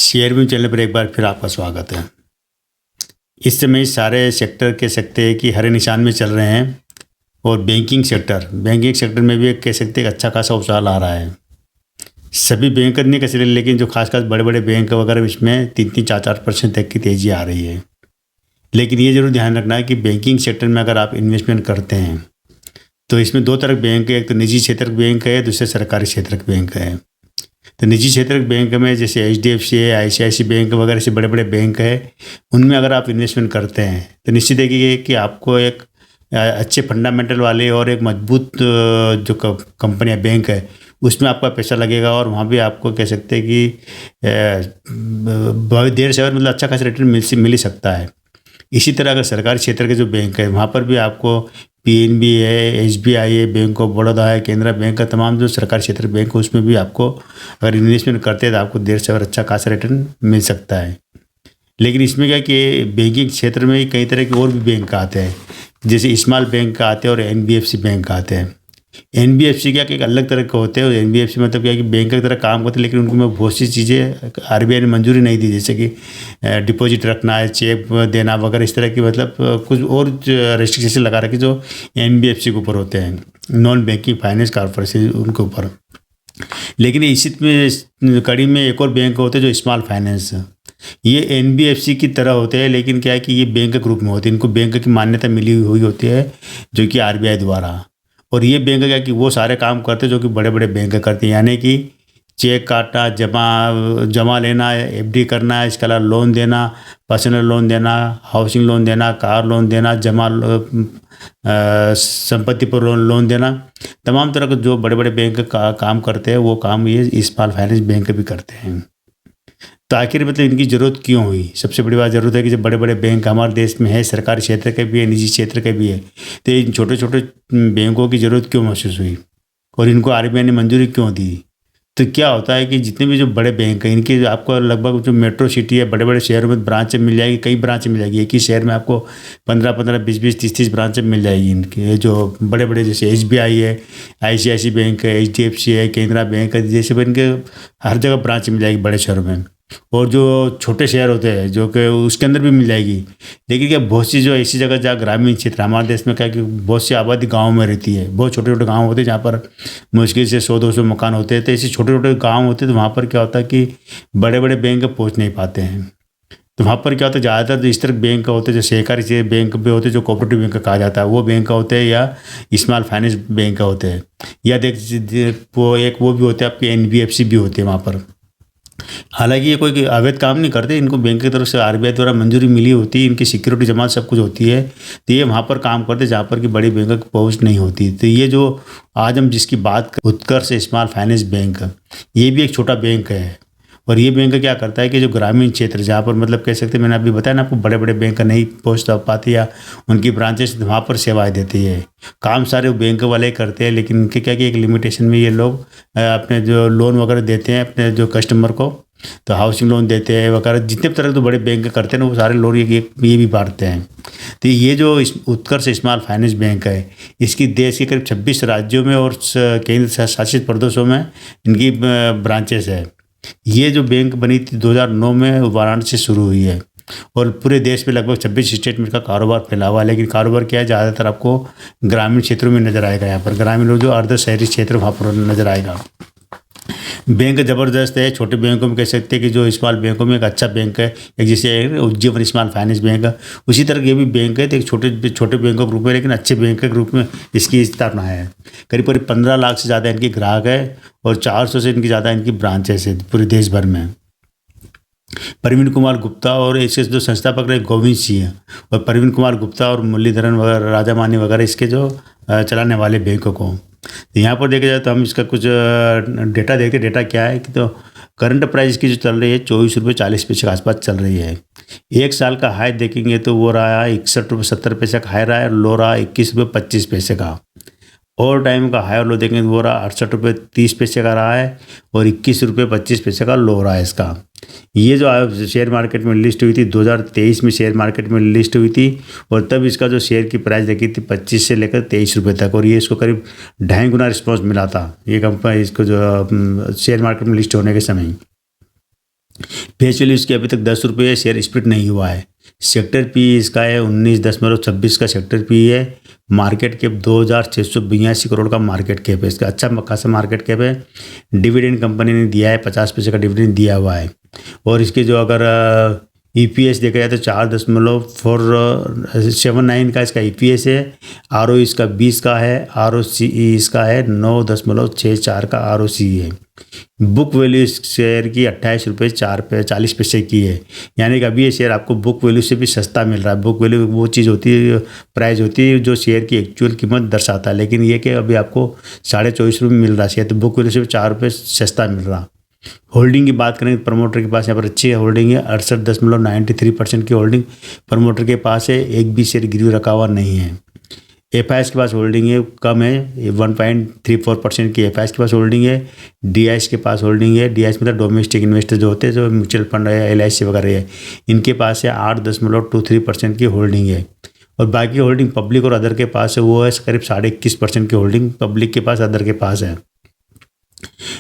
Share में चलने पर एक बार फिर आपका स्वागत है। इस समय सारे सेक्टर कह सकते हैं कि हरे निशान में चल रहे हैं और बैंकिंग सेक्टर में भी एक कह सकते हैं कि अच्छा खासा उछाल आ रहा है। सभी बैंक नहीं कह सकते, लेकिन जो खास बड़े बड़े बैंक वगैरह इसमें 3-4% तक की तेज़ी आ रही है। लेकिन ये जरूर ध्यान रखना है कि बैंकिंग सेक्टर में अगर आप इन्वेस्टमेंट करते हैं तो इसमें दो तरह के बैंक है, एक तो निजी क्षेत्र बैंक है, दूसरे सरकारी क्षेत्र के बैंक है। तो निजी क्षेत्र के बैंक में जैसे HDFC है, ICICI बैंक वगैरह से बड़े बड़े बैंक है, उनमें अगर आप इन्वेस्टमेंट करते हैं तो निश्चित है कि आपको एक अच्छे फंडामेंटल वाले और एक मजबूत जो कंपनी है, बैंक है, उसमें आपका पैसा लगेगा और वहाँ भी आपको कह सकते हैं कि देर से मतलब अच्छा खासा रिटर्न मिल ही सकता है। इसी तरह अगर सरकारी क्षेत्र के जो बैंक है वहाँ पर भी आपको PNB है, SBI है, बैंक ऑफ बड़ौदा है, केनरा बैंक का तमाम जो सरकारी क्षेत्र बैंक है उसमें भी आपको अगर इन्वेस्टमेंट करते हैं तो आपको देर से और अच्छा खासा रिटर्न मिल सकता है। लेकिन इसमें क्या कि बैंकिंग क्षेत्र में कई तरह के और भी बैंक आते हैं, जैसे स्मॉल बैंक आते हैं और NBFC बैंक आते हैं। NBFC क्या कि एक अलग तरह के होते हैं और NBFC मतलब क्या है कि बैंक की तरह काम करते हैं, लेकिन उनको बहुत सी चीज़ें RBI ने मंजूरी नहीं दी, जैसे कि डिपॉजिट रखना है, चेक देना वगैरह, इस तरह की मतलब कुछ और रेस्ट्रिक्शन लगा रखे जो NBFC के ऊपर होते हैं, नॉन बैंकिंग फाइनेंस कॉर्पोरेशन उनके ऊपर। लेकिन इसी में कड़ी में एक और बैंक होते हैं जो स्मॉल फाइनेंस, ये NBFC की तरह होते हैं, लेकिन क्या है कि ये बैंक के ग्रुप में होते हैं, इनको बैंक की मान्यता मिली हुई होती है जो कि RBI द्वारा। और ये बैंक क्या कि वो सारे काम करते हैं जो कि बड़े बड़े बैंक करते हैं, यानी कि चेक काटना, जमा लेना, FD करना, इसके अलावा लोन देना, पर्सनल लोन देना, हाउसिंग लोन देना, कार लोन देना, संपत्ति पर लोन देना, तमाम तरह के जो बड़े बड़े बैंक का काम करते हैं वो काम ये स्मॉल फाइनेंस बैंक भी करते हैं। तो आखिर मतलब इनकी ज़रूरत क्यों हुई? सबसे बड़ी बात ज़रूरत है कि जब बड़े बड़े बैंक हमारे देश में है, सरकारी क्षेत्र के भी है, निजी क्षेत्र के भी है, तो इन छोटे छोटे बैंकों की ज़रूरत क्यों महसूस हुई और इनको RBI ने मंजूरी क्यों दी? तो क्या होता है कि जितने भी जो बड़े बैंक हैं इनके आपको लगभग जो मेट्रो सिटी है, बड़े बड़े शहरों में ब्रांचें मिल जाएगी, कई ब्रांचें मिल जाएगी। एक ही शहर में आपको 15-15, 20-20, 30-30 ब्रांचें मिल जाएगी इनके, जो बड़े बड़े जैसे SBI है, ICICI बैंक है, HDFC है, केनरा बैंक है, जैसे इनके हर जगह ब्रांच मिल जाएगी बड़े शहरों में। और जो छोटे शहर होते हैं जो कि उसके अंदर भी मिल जाएगी। लेकिन क्या बहुत सी जो ऐसी जगह जहाँ ग्रामीण क्षेत्र, हमारे देश में क्या कि बहुत सी आबादी गाँव में रहती है, बहुत छोटे छोटे गाँव होते हैं जहाँ पर मुश्किल से 100-200 मकान होते हैं। तो ऐसे छोटे छोटे गाँव होते हैं तो वहाँ पर क्या होता है कि बड़े बड़े बैंक पहुँच नहीं पाते हैं। तो वहाँ पर क्या होता है, ज़्यादातर जो इस तरह बैंक का होते हैं, जो सहकारी बैंक भी होते हैं, जो कोऑपरेटिव बैंक कहा जाता है, वो बैंक का होते हैं, या स्मॉल फाइनेंस बैंक का होते हैं, या वो भी होते हैं आपके NBFC भी होते हैं वहाँ पर। हालांकि ये कोई अवैध काम नहीं करते, इनको बैंक की तरफ से RBI द्वारा मंजूरी मिली होती है, इनकी सिक्योरिटी जमा सब कुछ होती है, तो ये वहाँ पर काम करते जहाँ पर कि बड़ी बैंक की पहुँच नहीं होती। तो ये जो आज हम जिसकी बात कर, उत्कर्ष स्मॉल फाइनेंस बैंक, ये भी एक छोटा बैंक है। और ये बैंक क्या करता है कि जो ग्रामीण क्षेत्र जहाँ पर मतलब कह सकते हैं, मैंने अभी बताया ना आपको, बड़े बड़े बैंक नहीं पहुँच पाती या उनकी ब्रांचेस वहाँ पर सेवाएं देती है। काम सारे बैंक वाले करते हैं, लेकिन इनके क्या कि एक लिमिटेशन में ये लोग अपने जो लोन वगैरह देते हैं अपने जो कस्टमर को, तो हाउसिंग लोन देते हैं वगैरह, जितने तरह के तो बड़े बैंक करते हैं ना वो सारे लोन ये भी बांटते हैं। तो ये जो उत्कर्ष स्मॉल फाइनेंस बैंक है, इसकी देश के करीब 26 राज्यों में और केंद्र शासित प्रदेशों में इनकी ब्रांचेस है। ये जो बैंक बनी थी 2009 में वाराणसी से शुरू हुई है और पूरे देश में लगभग 26 स्टेट में इसका कारोबार फैला हुआ है। लेकिन कारोबार क्या है, ज़्यादातर आपको ग्रामीण क्षेत्रों में नज़र आएगा। यहाँ पर ग्रामीण लोग जो अर्ध शहरी क्षेत्र वहाँ पर नज़र आएगा। बैंक ज़बरदस्त है, छोटे बैंकों में कह सकते हैं कि जो स्मॉल बैंकों में एक अच्छा बैंक है, एक जैसे उज्जीवन स्मॉल फाइनेंस बैंक है, उसी तरह ये भी बैंक है, तो एक छोटे छोटे बैंकों के रूप में, लेकिन अच्छे बैंक के रूप में इसकी स्थापना है। करीब 15 लाख से ज़्यादा इनके ग्राहक है और 400 से इनकी ज़्यादा इनकी ब्रांचेस है पूरे देश भर में। प्रवीण कुमार गुप्ता और इसके जो संस्थापक रहे गोविंद सिंह हैं, और प्रवीण कुमार गुप्ता और मुरलीधरन वगैरह, राजामानी वगैरह इसके जो चलाने वाले बैंकों को। तो यहाँ पर देखा जाए तो हम इसका कुछ डेटा देखते हैं। डेटा क्या है कि तो करंट प्राइस की जो चल रही है 24 रुपये 40 पैसे के आसपास चल रही है। एक साल का हाई देखेंगे तो वो रहा है 61 रुपये 70 पैसे का हाई रहा है, लो रहा 21 रुपये 25 पैसे का। और टाइम का हाई और लो देखेंगे तो वो रहा 68 रुपये 30 पैसे का रहा है और 21 रुपये 25 पैसे का लो रहा है इसका। ये जो शेयर मार्केट में लिस्ट हुई थी 2023 में शेयर मार्केट में लिस्ट हुई थी, और तब इसका जो शेयर की प्राइस देखी थी 25 से लेकर 23 रुपये तक, और ये इसको करीब 2.5 गुना रिस्पॉन्स मिला था ये कंपनी इसको जो शेयर मार्केट में लिस्ट होने के समय। फेस वैल्यू इसकी अभी तक 10 रुपये है, शेयर स्प्लिट नहीं हुआ है। सेक्टर पी इसका है 19.26 का सेक्टर पी है। मार्केट कैप 2,682 करोड़ का मार्केट कैप है इसका, अच्छा खासा मार्केट कैप है। डिविडेंड कंपनी ने दिया है, 50 पैसे का डिविडेंड दिया हुआ है। और इसके जो अगर ईपीएस देखा जाए तो 4.479 का इसका ईपीएस है। आरओ इसका 20 का है, आरओसीई इसका है 9.64 का आरओसीई है। बुक वैल्यू इस शेयर की 28 रुपये 40 पैसे की है, यानी कि अभी ये शेयर आपको बुक वैल्यू से भी सस्ता मिल रहा है। बुक वैल्यू वो चीज़ होती है, प्राइस होती है जो शेयर की एक्चुअल कीमत दर्शाता है, लेकिन ये कि अभी आपको 24.5 रुपये मिल रहा है शेयर, तो बुक वैल्यू से भी 4 रुपये सस्ता मिल रहा। होल्डिंग की बात करें, प्रमोटर के पास यहाँ पर अच्छी होल्डिंग है, 68.93% की होल्डिंग प्रमोटर के पास है। एक भी शेयर गिरवी रखा हुआ नहीं है। एफआईएस के पास होल्डिंग है, कम है, 1.34% की एफआईएस के पास होल्डिंग है। डीआईएस के पास होल्डिंग है, डीआईएस मतलब डोमेस्टिक इन्वेस्टर जो होते हैं, जो म्यूचुअल फंड है, एलआईसी वगैरह है, इनके पास है 8.23% की होल्डिंग है। और बाकी होल्डिंग पब्लिक और अदर के पास है, वो है करीब 21.5% की होल्डिंग पब्लिक के पास, अदर के पास है।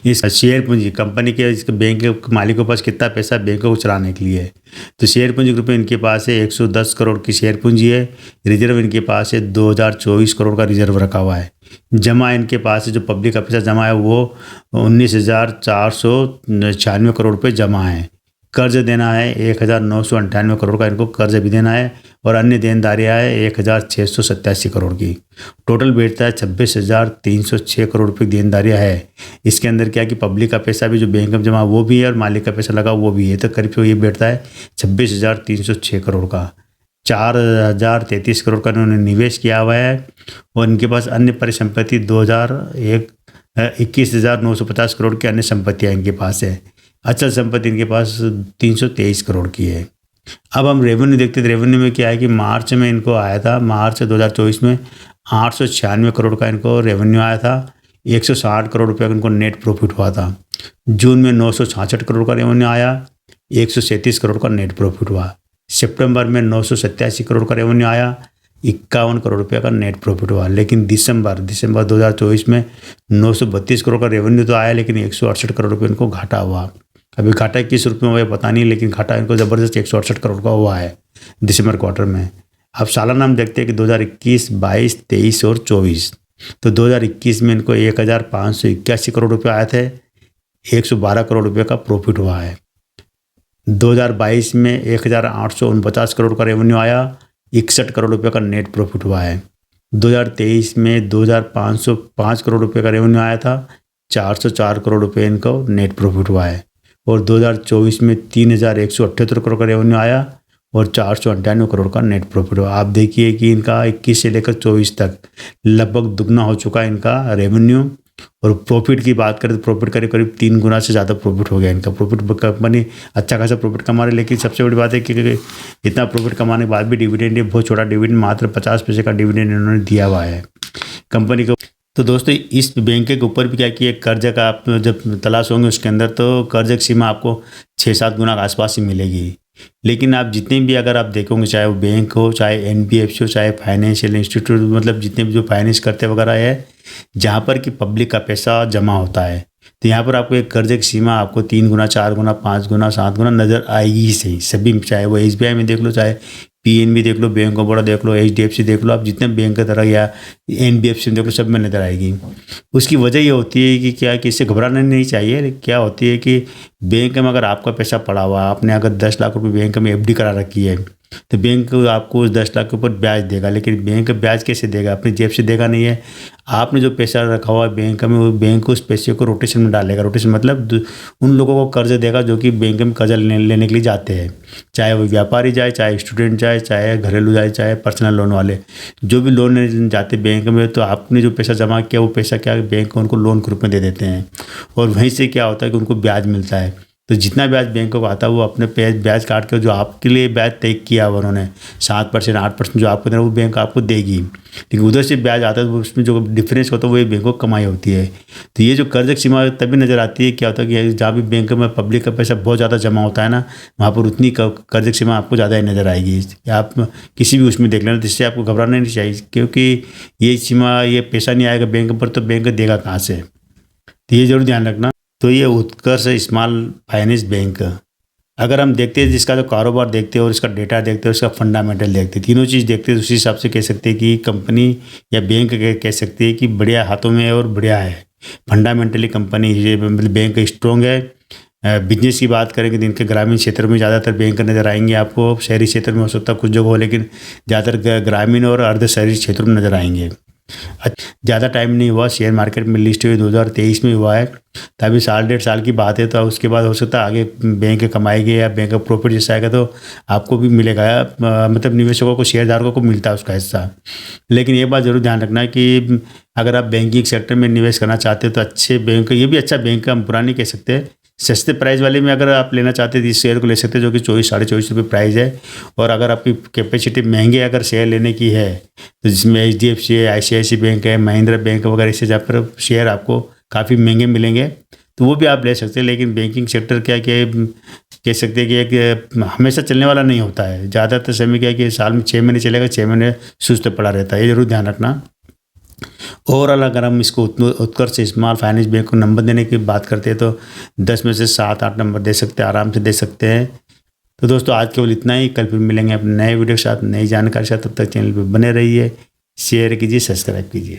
इस शेयर पूंजी कंपनी के, इसके बैंक के मालिकों के पास कितना पैसा है बैंकों को चलाने के लिए, तो शेयर पूंजी के रूप में इनके पास है 110 करोड़ की शेयर पूंजी है। रिजर्व इनके पास है 2024 करोड़ का रिजर्व रखा हुआ है। जमा इनके पास है, जो पब्लिक का पैसा जमा है वो 19,496 करोड़ रुपये जमा है। कर्ज देना है 1,998 करोड़ का इनको कर्ज भी देना है, और अन्य देनदारियाँ है 1,687 करोड़ की। टोटल बैठता है 26,306 करोड़ रुपये की देनदारियाँ है। इसके अंदर क्या कि पब्लिक का पैसा भी जो बैंक में जमा वो भी है, और मालिक का पैसा लगा वो भी है, तो करीब ये बैठता है 26,306 करोड़ का। 4,033 करोड़ का इन्होंने निवेश किया हुआ है, और इनके पास अन्य परिसंपत्ति 21,950 करोड़ की अन्य संपत्तियाँ इनके पास है। अचल संपत्ति इनके पास 323 करोड़ की है। अब हम रेवेन्यू देखते थे, रेवेन्यू में क्या है कि मार्च में इनको आया था, मार्च 2024 में 896 करोड़ का इनको रेवेन्यू आया था। 160 करोड़ रुपये का इनको नेट प्रॉफिट हुआ था। जून में 966 करोड़ का रेवेन्यू आया, 137 करोड़ का नेट प्रॉफिट हुआ। सितंबर में 987 करोड़ का रेवेन्यू आया, 51 करोड़ रुपये का नेट प्रॉफिट हुआ। लेकिन दिसंबर 2024 में 932 करोड़ का रेवेन्यू तो आया, लेकिन 168 करोड़ रुपये इनको घाटा हुआ। अभी घाटा किस रूप में हुआ पता नहीं, लेकिन घाटा इनको ज़बरदस्त 168 करोड़ का हुआ है दिसंबर क्वार्टर में। अब सालाना हम देखते हैं कि 2021, 22, 23 और 24, तो 2021 में इनको 1,581 करोड़ रुपये आए थे, 112 करोड़ रुपये का प्रॉफिट हुआ है। 2022 में 1,849 करोड़ का रेवेन्यू आया, 61 करोड़ रुपये का नेट प्रॉफिट हुआ है। 2023 में 2,505 करोड़ रुपये का रेवेन्यू आया था, 404 करोड़ रुपये इनको नेट प्रॉफिट हुआ है। और 2024 में 3,178 करोड़ का रेवेन्यू आया, और 498 करोड़ का नेट प्रॉफिट हुआ। आप देखिए कि इनका 21 से लेकर 24 तक लगभग दुगना हो चुका है इनका रेवेन्यू। और प्रॉफिट की बात करें तो प्रॉफिट करीब करीब 3 गुना से ज़्यादा प्रॉफिट हो गया इनका। प्रॉफिट कंपनी अच्छा खासा प्रॉफिट कमा रही है, लेकिन सबसे बड़ी बात है कि इतना प्रॉफिट कमाने के बाद भी डिविडेंड, बहुत छोटा डिविडेंड, मात्र 50 पैसे का डिविडेंड इन्होंने दिया हुआ है कंपनी को। तो दोस्तों इस बैंक के ऊपर भी क्या किया, कर्ज का आप जब तलाश होंगे उसके अंदर, तो कर्ज की सीमा आपको 6-7 गुना के आसपास ही मिलेगी। लेकिन आप जितने भी अगर आप देखोगे, चाहे वो बैंक हो, चाहे एनबीएफसी हो, चाहे फाइनेंशियल इंस्टीट्यूट, मतलब जितने भी जो फाइनेंस करते वगैरह है, जहाँ पर कि पब्लिक का पैसा जमा होता है, तो यहाँ पर आपको एक कर्ज की सीमा आपको 3 गुना, 4 गुना, 5 गुना, 7 गुना नज़र आएगी ही सही सभी, चाहे वो एसबीआई में देख लो, चाहे पीएनबी देख लो, बैंक ऑफ बड़ौदा देख लो, एचडीएफसी देख लो, आप जितने बैंक की तरह या एनबीएफसी में देख लो, सब में नजर आएगी। उसकी वजह ये होती है कि क्या कि इससे घबराना नहीं चाहिए। क्या होती है कि बैंक में अगर आपका पैसा पड़ा हुआ, आपने अगर 10 लाख रुपये बैंक में एफडी करा रखी है, तो बैंक आपको उस 10 लाख के ऊपर ब्याज देगा। लेकिन बैंक ब्याज कैसे देगा, अपनी जेब से देगा नहीं है। आपने जो पैसा रखा हुआ है बैंक में, वो बैंक उस पैसे को रोटेशन में डालेगा। रोटेशन मतलब उन लोगों को कर्ज देगा जो कि बैंक में कर्जा लेने के लिए जाते हैं, चाहे वो व्यापारी जाए, चाहे स्टूडेंट जाए, चाहे घरेलू जाए, चाहे पर्सनल लोन वाले, जो भी लोन लेने जाते बैंक में, तो आपने जो पैसा जमा किया वो पैसा क्या बैंक उनको लोन के रूप में दे देते हैं। और वहीं से क्या होता है कि उनको ब्याज मिलता है। तो जितना ब्याज बैंकों को आता है वो अपने ब्याज काट के जो आपके लिए ब्याज तय किया हुआ उन्होंने 7%, 8% जो आपको देना वो बैंक आपको देगी। लेकिन उधर से ब्याज आता है तो उसमें जो डिफरेंस होता है वो बैंकों को कमाई होती है। तो ये जो कर्ज की सीमा तभी नज़र आती है, क्या होता है कि जहाँ भी बैंक में पब्लिक का पैसा बहुत ज़्यादा जमा होता है ना, वहाँ पर उतनी कर्ज की सीमा आपको ज़्यादा ही नज़र आएगी। आप किसी भी उसमें देख लेना, जिससे आपको घबराना नहीं चाहिए, क्योंकि ये सीमा, ये पैसा नहीं आएगा बैंक पर तो बैंक देगा कहाँ से, तो ये जरूर ध्यान रखना। तो ये उत्कर्ष स्मॉल फाइनेंस बैंक अगर हम देखते हैं जिसका जो कारोबार देखते हैं और इसका डेटा देखते हैं, उसका फंडामेंटल देखते हैं, तीनों चीज़ देखते हैं, उसी हिसाब से कह सकते हैं कि कंपनी या बैंक कह सकते हैं कि बढ़िया हाथों में है और बढ़िया है। फंडामेंटली कंपनी ये मतलब बैंक स्ट्रॉन्ग है। बिजनेस की बात करेंगे तो इनके ग्रामीण क्षेत्र में ज़्यादातर बैंक नज़र आएंगे आपको। शहरी क्षेत्र में हो सकता है कुछ जगह हो, लेकिन ज़्यादातर ग्रामीण और अर्ध शहरी क्षेत्रों में नज़र आएंगे। ज़्यादा टाइम नहीं हुआ, शेयर मार्केट में लिस्ट हुई 2023 में हुआ है, तो अभी 1.5 साल की बात है। तो उसके बाद हो सकता है आगे बैंक कमाएगी या बैंक का प्रॉफिट जैसा आएगा तो आपको भी मिलेगा, मतलब निवेशकों को, शेयरधारकों को मिलता है उसका हिस्सा। लेकिन ये बात ज़रूर ध्यान रखना कि अगर आप बैंकिंग सेक्टर में निवेश करना चाहते हो तो अच्छे बैंक, ये भी अच्छा बैंक का, हम पुरानी कह सकते हैं, सस्ते प्राइस वाले में अगर आप लेना चाहते हैं तो इस शेयर को ले सकते हैं, जो कि 24-24.5 प्राइस है। और अगर आपकी कैपेसिटी महंगे अगर शेयर लेने की है तो जिसमें HDFC है, ICICI बैंक है, महिंद्रा बैंक वगैरह, इससे जहाँ पर शेयर आपको काफ़ी महंगे मिलेंगे तो वो भी आप ले सकते हैं। लेकिन बैंकिंग सेक्टर क्या कह सकते हैं कि एक हमेशा चलने वाला नहीं होता है। ज़्यादातर समय क्या है कि साल में 6 महीने चलेगा, 6 महीने सुस्त पड़ा रहता है, ये जरूर ध्यान रखना। ओवरऑल अगर हम इसको उत्कर्ष स्मॉल फाइनेंस बैंक को नंबर देने की बात करते हैं तो 10 में से 7-8 नंबर दे सकते हैं, आराम से दे सकते हैं। तो दोस्तों आज केवल इतना ही, कल फिर मिलेंगे अपने नए वीडियो के साथ, नई जानकारी के साथ। तब तक चैनल पर बने रहिए, शेयर कीजिए, सब्सक्राइब कीजिए।